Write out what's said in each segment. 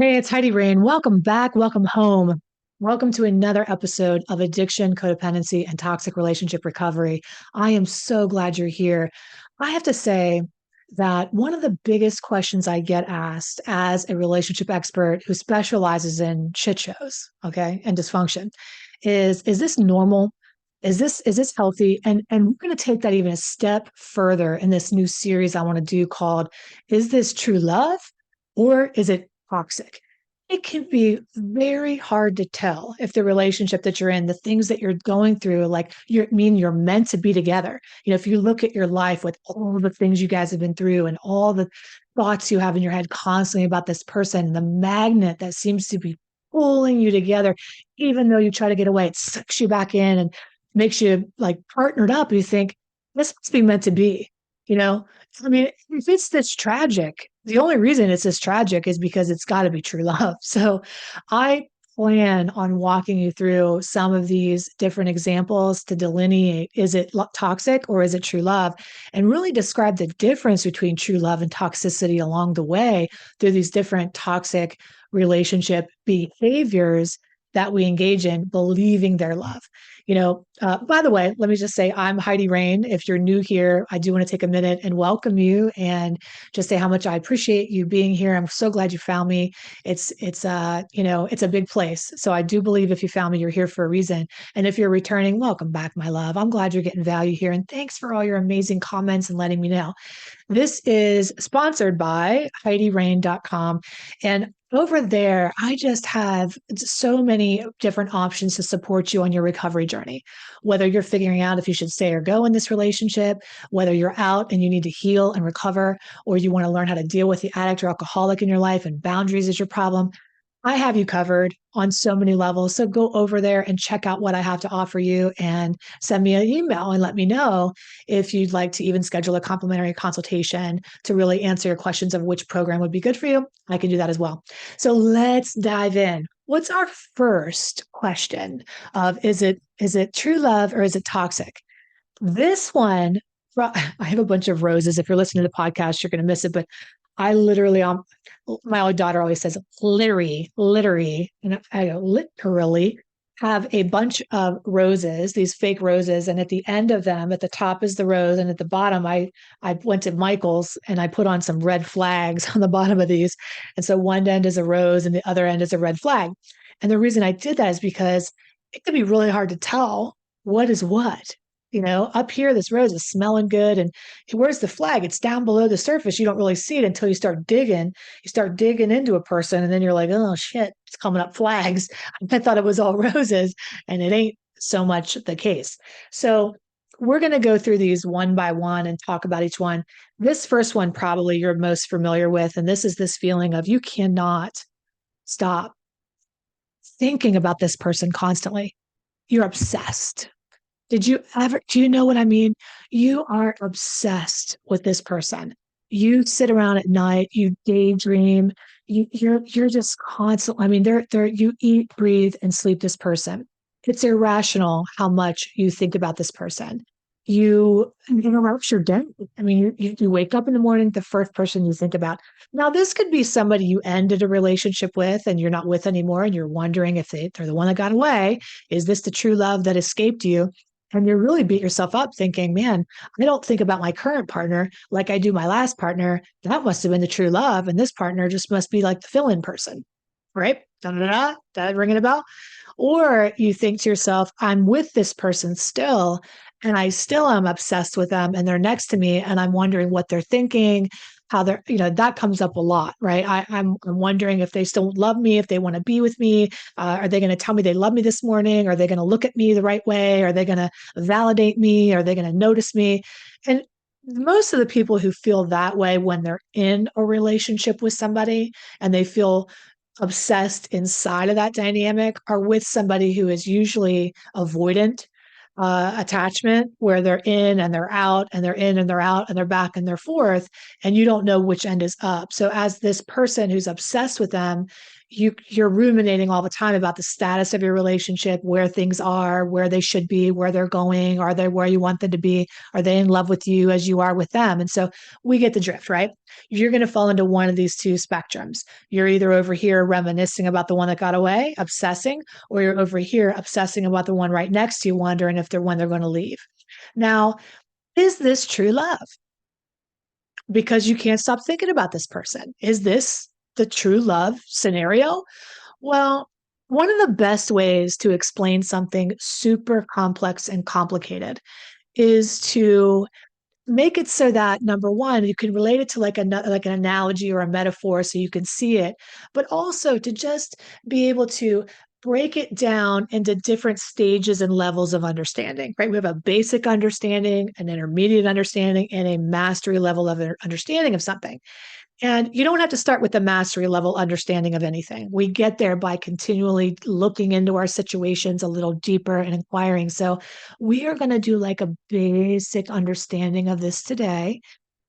Hey, it's Heidi Rain. Welcome back. Welcome home. Welcome to another episode of Addiction, Codependency, and Toxic Relationship Recovery. I am so glad you're here. I have to say that one of the biggest questions I get asked as a relationship expert who specializes in shit shows, okay, and dysfunction is this normal? Is this healthy? And we're going to take that even a step further in this new series I want to do called Is This True Love or is it toxic? It can be very hard to tell if the relationship that you're in, the things that you're going through, like you're meant to be together. If you look at your life with all the things you guys have been through and all the thoughts you have in your head constantly about this person, the magnet that seems to be pulling you together, even though you try to get away, it sucks you back in and makes you like partnered up. You think this must be meant to be, you know? I mean, if it's this tragic, the only reason it's this tragic is because it's got to be true love. So I plan on walking you through some of these different examples to delineate is it toxic or is it true love, and really describe the difference between true love and toxicity along the way through these different toxic relationship behaviors that we engage in, believing their love. By the way, let me just say I'm Heidi Rain. If you're new here, I do want to take a minute and welcome you and just say how much I appreciate you being here. I'm so glad you found me. It's a big place. So I do believe if you found me, you're here for a reason. And if you're returning, welcome back, my love. I'm glad you're getting value here. And thanks for all your amazing comments and letting me know. This is sponsored by HeidiRain.com. And over there, I just have so many different options to support you on your recovery journey. Whether you're figuring out if you should stay or go in this relationship, whether you're out and you need to heal and recover, or you want to learn how to deal with the addict or alcoholic in your life and boundaries is your problem, I have you covered on so many levels. So go over there and check out what I have to offer you and send me an email and let me know if you'd like to even schedule a complimentary consultation to really answer your questions of which program would be good for you. I can do that as well. So let's dive in. What's our first question of is it true love or is it toxic? This one, I have a bunch of roses. If you're listening to the podcast, you're going to miss it, but I literally, my old daughter always says, literally, and I go, literally have a bunch of roses, these fake roses. And at the end of them, at the top is the rose. And at the bottom, I went to Michael's and I put on some red flags on the bottom of these. And so one end is a rose and the other end is a red flag. And the reason I did that is because it can be really hard to tell what is what. Up here, this rose is smelling good. And where's the flag? It's down below the surface. You don't really see it until you start digging. You start digging into a person, and then you're like, oh, shit, it's coming up flags. I thought it was all roses, and it ain't so much the case. So we're going to go through these one by one and talk about each one. This first one, probably you're most familiar with, and this is this feeling of you cannot stop thinking about this person constantly. You're obsessed. Do you know what I mean? You are obsessed with this person. You sit around at night, you daydream, you're just constant. I mean, you eat, breathe, and sleep this person. It's irrational how much you think about this person. You interrupt your day. I mean, you wake up in the morning, the first person you think about. Now, this could be somebody you ended a relationship with and you're not with anymore, and you're wondering if they're the one that got away. Is this the true love that escaped you? And you really beat yourself up thinking, man, I don't think about my current partner like I do my last partner. That must have been the true love. And this partner just must be like the fill in person, right? Da, da, da, that ringing a bell? Or you think to yourself, I'm with this person still, and I still am obsessed with them, and they're next to me, and I'm wondering what they're thinking, how they're, that comes up a lot, right? I'm wondering if they still love me, if they want to be with me. Are they going to tell me they love me this morning? Are they going to look at me the right way? Are they going to validate me? Are they going to notice me? And most of the people who feel that way when they're in a relationship with somebody and they feel obsessed inside of that dynamic are with somebody who is usually avoidant attachment, where they're in and they're out and they're in and they're out and they're back and they're forth, and you don't know which end is up. So as this person who's obsessed with them, you're ruminating all the time about the status of your relationship, where things are, where they should be, where they're going, are they where you want them to be, are they in love with you as you are with them? And so we get the drift, right? You're going to fall into one of these two spectrums. You're either over here reminiscing about the one that got away, obsessing, or you're over here obsessing about the one right next to you, wondering if they're when they're going to leave. Now, is this true love? Because you can't stop thinking about this person. Is this the true love scenario? Well, one of the best ways to explain something super complex and complicated is to make it so that number one, you can relate it to like an analogy or a metaphor so you can see it, but also to just be able to break it down into different stages and levels of understanding, right? We have a basic understanding, an intermediate understanding, and a mastery level of understanding of something. And you don't have to start with the mastery level understanding of anything. We get there by continually looking into our situations a little deeper and inquiring. So, we are going to do like a basic understanding of this today.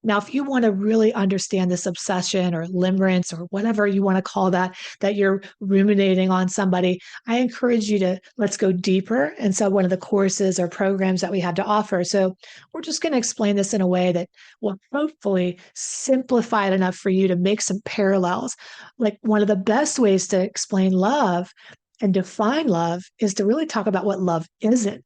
Now, if you want to really understand this obsession or limerence or whatever you want to call that, that you're ruminating on somebody, I encourage you to let's go deeper. And so, one of the courses or programs that we have to offer. So, we're just going to explain this in a way that will hopefully simplify it enough for you to make some parallels. Like, one of the best ways to explain love and define love is to really talk about what love isn't.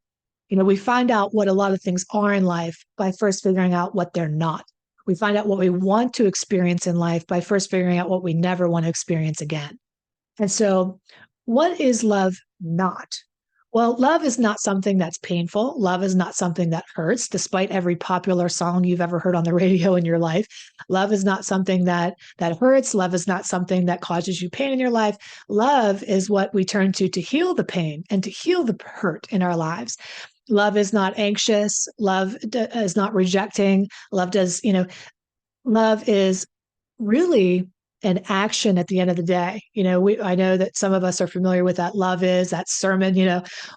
We find out what a lot of things are in life by first figuring out what they're not. We find out what we want to experience in life by first figuring out what we never want to experience again. And so, what is love not? Well, love is not something that's painful. Love is not something that hurts, despite every popular song you've ever heard on the radio in your life. Love is not something that hurts. Love is not something that causes you pain in your life. Love is what we turn to heal the pain and to heal the hurt in our lives. Love is not anxious. Love is not rejecting. Love is really an action at the end of the day. I know that some of us are familiar with that. Love is that sermon,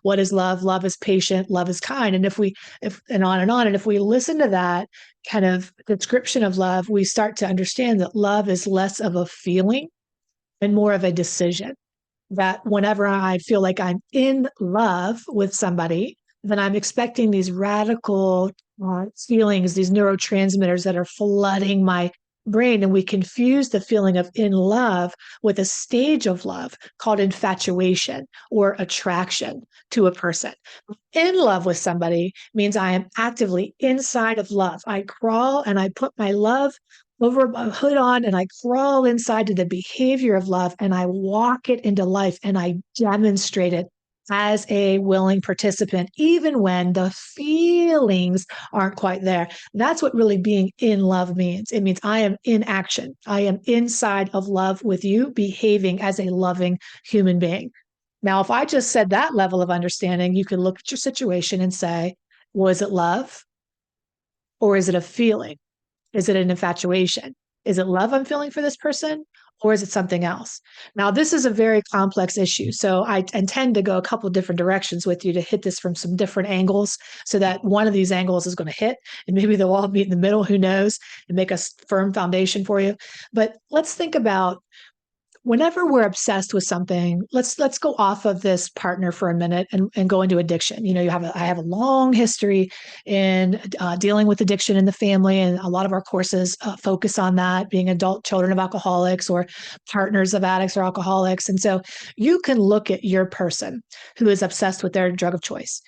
what is love? Love is patient, love is kind. And if and on and on. And if we listen to that kind of description of love, we start to understand that love is less of a feeling and more of a decision. That whenever I feel like I'm in love with somebody, then I'm expecting these radical feelings, these neurotransmitters that are flooding my brain. And we confuse the feeling of in love with a stage of love called infatuation or attraction to a person. In love with somebody means I am actively inside of love. I crawl and I put my love over my hood on and I crawl inside to the behavior of love and I walk it into life and I demonstrate it as a willing participant, even when the feelings aren't quite there. That's what really being in love means. It means I am in action. I am inside of love with you, behaving as a loving human being. Now, if I just said that level of understanding, you can look at your situation and say, was it love or is it a feeling? Is it an infatuation? Is it love I'm feeling for this person? Or is it something else? Now, this is a very complex issue. So I intend to go a couple different directions with you to hit this from some different angles so that one of these angles is going to hit and maybe they'll all meet in the middle, who knows, and make a firm foundation for you. But let's think about whenever we're obsessed with something, let's go off of this partner for a minute and go into addiction. I have a long history in dealing with addiction in the family, and a lot of our courses focus on that, being adult children of alcoholics or partners of addicts or alcoholics. And so you can look at your person who is obsessed with their drug of choice,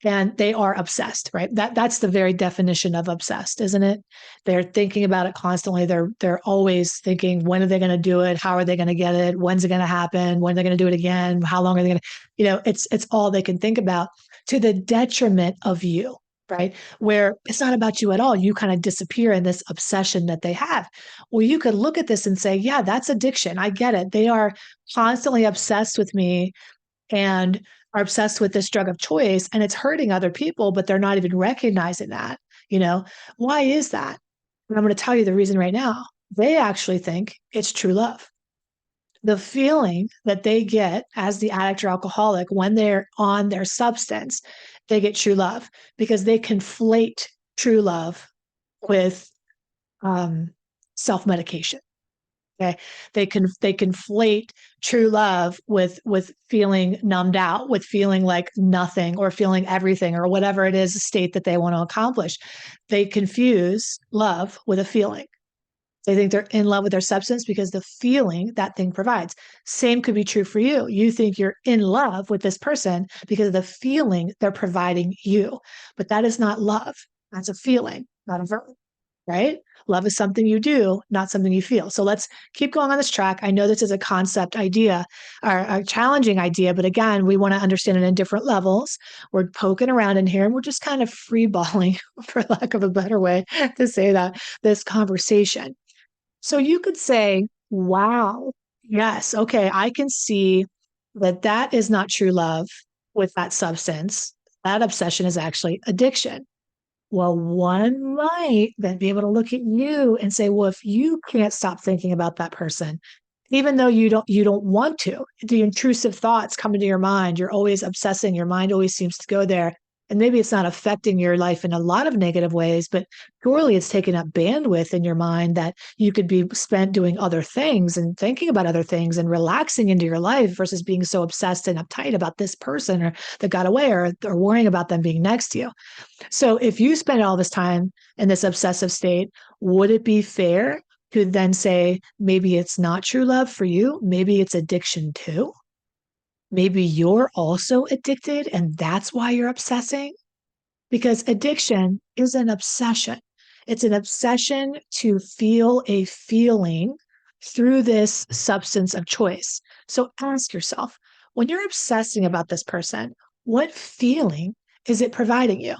and they are obsessed, right? That's the very definition of obsessed, isn't it? They're thinking about it constantly. They're always thinking, when are they going to do it? How are they going to get it? When's it going to happen? When are they going to do it again? How long are they going to, it's all they can think about, to the detriment of you, right? Where it's not about you at all. You kind of disappear in this obsession that they have. Well, you could look at this and say, yeah, that's addiction. I get it. They are constantly obsessed with me and are obsessed with this drug of choice, and it's hurting other people, but they're not even recognizing that. Why is that? And I'm going to tell you the reason right now. They actually think it's true love. The feeling that they get as the addict or alcoholic when they're on their substance, they get true love because they conflate true love with self-medication. Okay. They conflate true love with feeling numbed out, with feeling like nothing or feeling everything or whatever it is state that they want to accomplish. They confuse love with a feeling. They think they're in love with their substance because the feeling that thing provides. Same could be true for you. You think you're in love with this person because of the feeling they're providing you. But that is not love. That's a feeling, not a verb, right? Love is something you do, not something you feel. So let's keep going on this track. I know this is a concept idea or a challenging idea, but again, we want to understand it in different levels. We're poking around in here and we're just kind of freeballing, for lack of a better way to say that, this conversation. So you could say, wow, yes, okay, I can see that that is not true love with that substance. That obsession is actually addiction. Well, one might then be able to look at you and say, well, if you can't stop thinking about that person, even though you don't want to, the intrusive thoughts come into your mind, you're always obsessing, your mind always seems to go there. And maybe it's not affecting your life in a lot of negative ways, but surely it's taking up bandwidth in your mind that you could be spent doing other things and thinking about other things and relaxing into your life versus being so obsessed and uptight about this person or that got away or worrying about them being next to you. So if you spend all this time in this obsessive state, would it be fair to then say maybe it's not true love for you? Maybe it's addiction too. Maybe you're also addicted and that's why you're obsessing. Because addiction is an obsession. It's an obsession to feel a feeling through this substance of choice. So ask yourself, when you're obsessing about this person, what feeling is it providing you?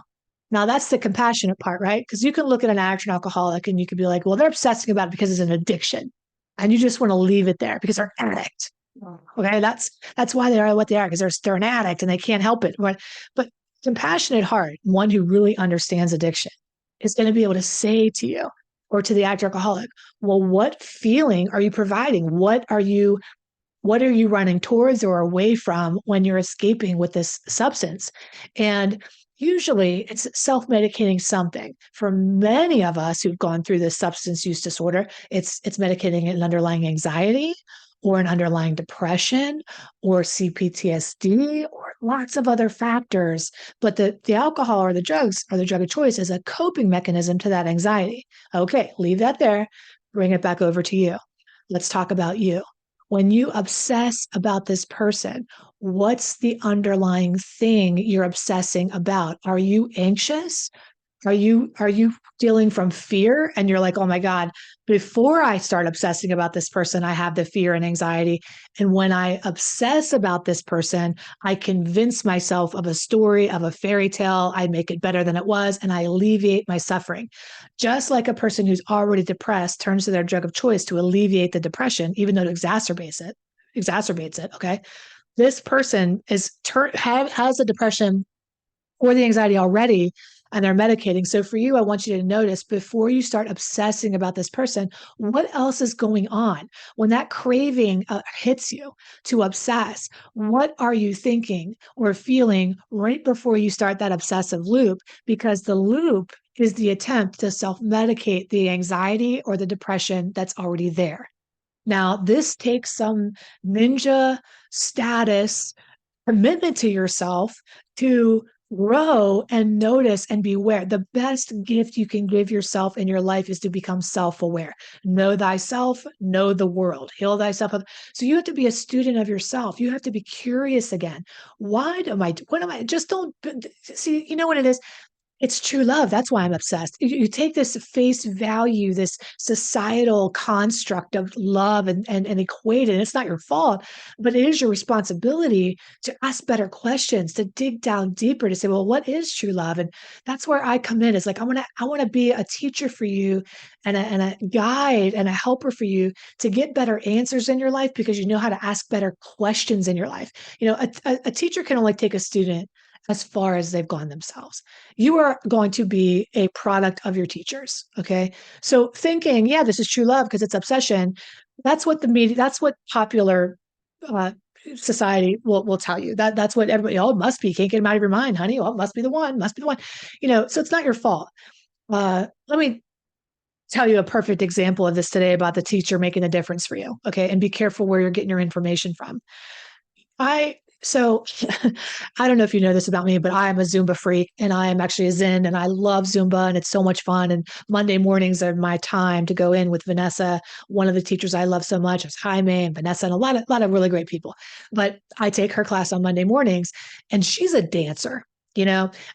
Now that's the compassionate part, right? Because you can look at an addict or an alcoholic and you could be like, well, they're obsessing about it because it's an addiction. And you just want to leave it there because they're an addict. Okay, that's why they are what they are, because they're an addict and they can't help it. But compassionate heart, one who really understands addiction, is going to be able to say to you or to the addict or alcoholic, well, what feeling are you providing? What are you running towards or away from when you're escaping with this substance? And usually it's self-medicating something. For many of us who've gone through this substance use disorder, it's medicating an underlying anxiety or an underlying depression or CPTSD or lots of other factors. But the alcohol or the drugs or the drug of choice is a coping mechanism to that anxiety. Okay, leave that there, bring it back over to you. Let's talk about you. When you obsess about this person, what's the underlying thing you're obsessing about? Are you anxious? Are you dealing from fear and you're like, oh my God, before I start obsessing about this person, I have the fear and anxiety. And when I obsess about this person, I convince myself of a story, of a fairy tale. I make it better than it was, and I alleviate my suffering. Just like a person who's already depressed turns to their drug of choice to alleviate the depression, even though it exacerbates it. Okay. This person has a depression or the anxiety already and they're medicating. So for you, I want you to notice before you start obsessing about this person, what else is going on? When that craving hits you to obsess, what are you thinking or feeling right before you start that obsessive loop? Because the loop is the attempt to self medicate the anxiety or the depression that's already there. Now, this takes some ninja status commitment to yourself to grow and notice and beware. The best gift you can give yourself in your life is to become self-aware. Know thyself, know the world, heal thyself. So you have to be a student of yourself. You have to be curious again. What am I, just don't see, you know what it is? It's true love. That's why I'm obsessed. You take this face value, this societal construct of love and equate it. And it's not your fault, but it is your responsibility to ask better questions, to dig down deeper, to say, well, what is true love? And that's where I come in. It's like I want to be a teacher for you and a guide and a helper for you to get better answers in your life because you know how to ask better questions in your life. A teacher can only take a student as far as they've gone themselves. You are going to be a product of your teachers. Okay. So thinking, yeah, this is true love because it's obsession. That's what the media, that's what popular uh, society will tell you. That's what everybody, oh, it must be. Can't get them out of your mind, honey. Oh, it must be the one, must be the one. So it's not your fault. Let me tell you a perfect example of this today about the teacher making a difference for you. Okay. And be careful where you're getting your information from. So I don't know if you know this about me, but I am a Zumba freak and I am actually a Zen and I love Zumba and it's so much fun. And Monday mornings are my time to go in with Vanessa. One of the teachers I love so much is Jaime and Vanessa and a lot of really great people. But I take her class on Monday mornings and she's a dancer. I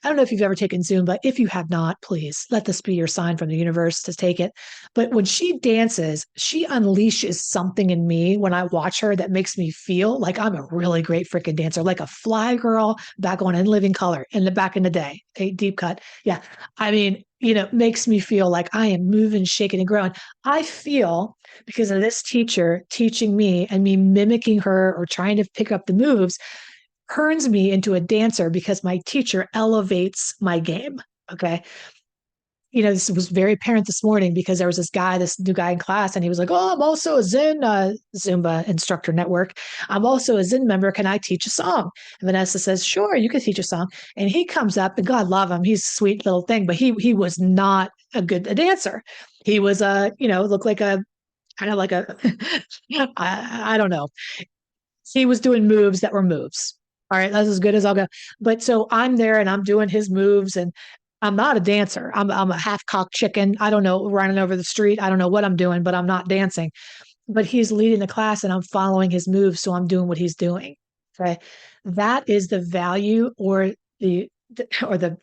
don't know if you've ever taken Zumba. If you have not, please let this be your sign from the universe to take it. But when she dances, she unleashes something in me when I watch her that makes me feel like I'm a really great freaking dancer, like a fly girl back on In Living Color in the back in the day. Okay, deep cut. Yeah. I mean, makes me feel like I am moving, shaking, and growing. I feel because of this teacher teaching me and me mimicking her or trying to pick up the moves turns me into a dancer because my teacher elevates my game. Okay. This was very apparent this morning because there was this new guy in class, and he was like, "Oh, I'm also a Zen Zumba instructor network. I'm also a Zen member. Can I teach a song?" And Vanessa says, "Sure, you can teach a song." And he comes up, and God love him, he's a sweet little thing, but he was not a dancer. He was looked like a kind of like a I don't know. He was doing moves that were moves. All right, that's as good as I'll go. But so I'm there and I'm doing his moves, and I'm not a dancer. I'm a half cocked chicken. I don't know, running over the street. I don't know what I'm doing, but I'm not dancing. But he's leading the class and I'm following his moves, so I'm doing what he's doing. Okay. That is the value or the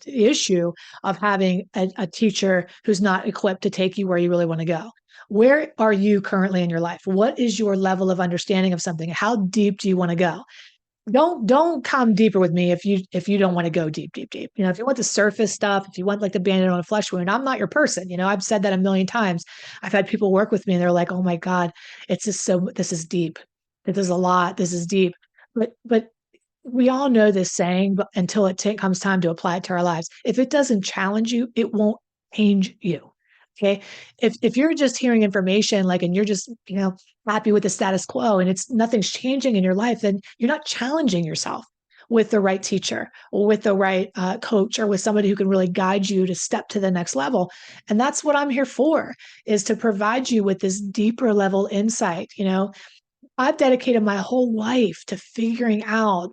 issue of having a teacher who's not equipped to take you where you really want to go. Where are you currently in your life? What is your level of understanding of something? How deep do you want to go? Don't come deeper with me if you don't want to go deep, deep, deep. If you want the surface stuff, if you want like the bandit on a flesh wound, I'm not your person. I've said that a million times. I've had people work with me and they're like, "Oh my God, it's just this is deep. This is a lot. This is deep." But we all know this saying, but until comes time to apply it to our lives, if it doesn't challenge you, it won't change you. Okay. If you're just hearing information and you're just, happy with the status quo and it's nothing's changing in your life, then you're not challenging yourself with the right teacher or with the right coach or with somebody who can really guide you to step to the next level. And that's what I'm here for, is to provide you with this deeper level insight. I've dedicated my whole life to figuring out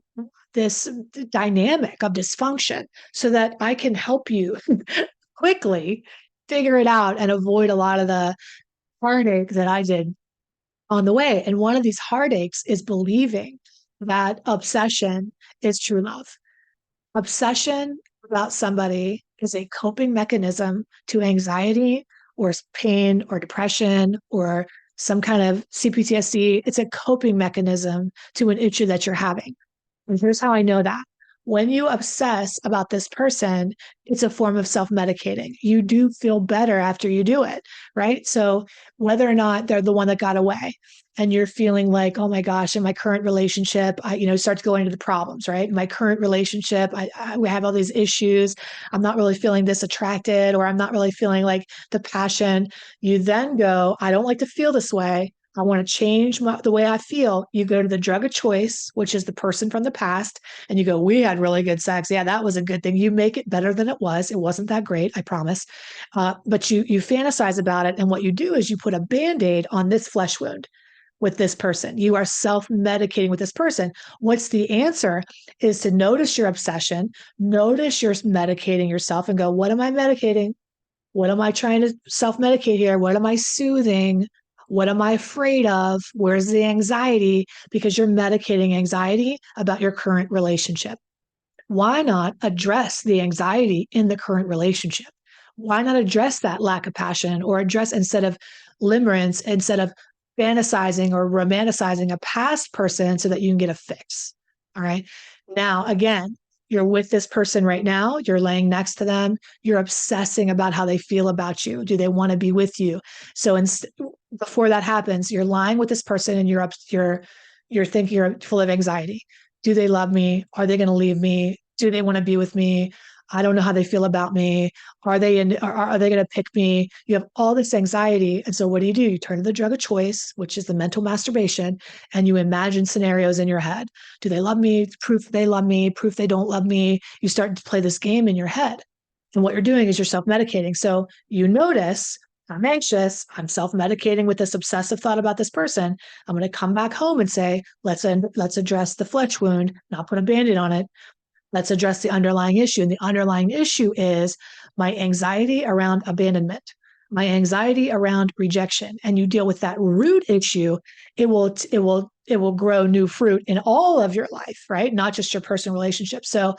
this dynamic of dysfunction so that I can help you quickly figure it out and avoid a lot of the heartache that I did on the way. And one of these heartaches is believing that obsession is true love. Obsession about somebody is a coping mechanism to anxiety or pain or depression or some kind of CPTSD. It's a coping mechanism to an issue that you're having. And here's how I know that. When you obsess about this person, it's a form of self medicating. You do feel better after you do it, right? So, whether or not they're the one that got away and you're feeling like, "Oh my gosh, in my current relationship, I start to go into the problems, right? In my current relationship, we have all these issues. I'm not really feeling this attracted, or I'm not really feeling like the passion." You then go, "I don't like to feel this way. I want to change the way I feel." You go to the drug of choice, which is the person from the past, and you go, "We had really good sex. Yeah, that was a good thing." You make it better than it was. It wasn't that great, I promise. But you fantasize about it, and what you do is you put a Band-Aid on this flesh wound with this person. You are self-medicating with this person. What's the answer is to notice your obsession, notice you're medicating yourself, and go, "What am I medicating? What am I trying to self-medicate here? What am I soothing? What am I afraid of? Where's the anxiety?" Because you're medicating anxiety about your current relationship. Why not address the anxiety in the current relationship? Why not address that lack of passion, or address, instead of limerence, instead of fantasizing or romanticizing a past person so that you can get a fix? All right. Now, again, you're with this person right now, you're laying next to them, you're obsessing about how they feel about you. Do they want to be with you? So before that happens, you're lying with this person and you're thinking, you're full of anxiety. Do they love me? Are they going to leave me? Do they want to be with me? I don't know how they feel about me. Are they going to pick me? You have all this anxiety. And so what do? You turn to the drug of choice, which is the mental masturbation, and you imagine scenarios in your head. Do they love me? Proof they love me, proof they don't love me. You start to play this game in your head. And what you're doing is you're self-medicating. So you notice I'm anxious. I'm self-medicating with this obsessive thought about this person. I'm going to come back home and say, let's address the flesh wound, not put a band-aid on it. Let's address the underlying issue. And the underlying issue is my anxiety around abandonment, my anxiety around rejection. And you deal with that root issue, it will grow new fruit in all of your life, right? Not just your personal relationship. So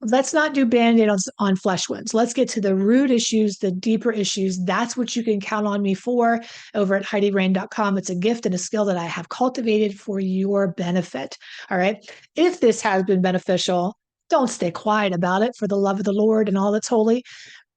let's not do band-aid on flesh wounds. Let's get to the root issues, the deeper issues. That's what you can count on me for over at HeidiRain.com. It's a gift and a skill that I have cultivated for your benefit. All right. If this has been beneficial, don't stay quiet about it. For the love of the Lord and all that's holy,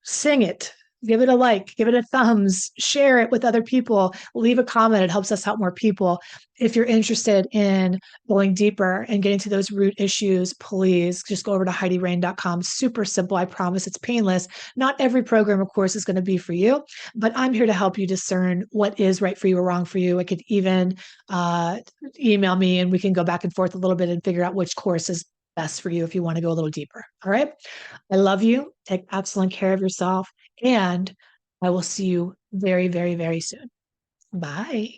sing it. Give it a like, give it a thumbs, share it with other people, leave a comment. It helps us help more people. If you're interested in going deeper and getting to those root issues, please just go over to HeidiRain.com. Super simple. I promise it's painless. Not every program, of course, is going to be for you, but I'm here to help you discern what is right for you or wrong for you. I could even uh, email me and we can go back and forth a little bit and figure out which course is best for you if you want to go a little deeper. All right. I love you. Take excellent care of yourself. And I will see you very, very, very soon. Bye.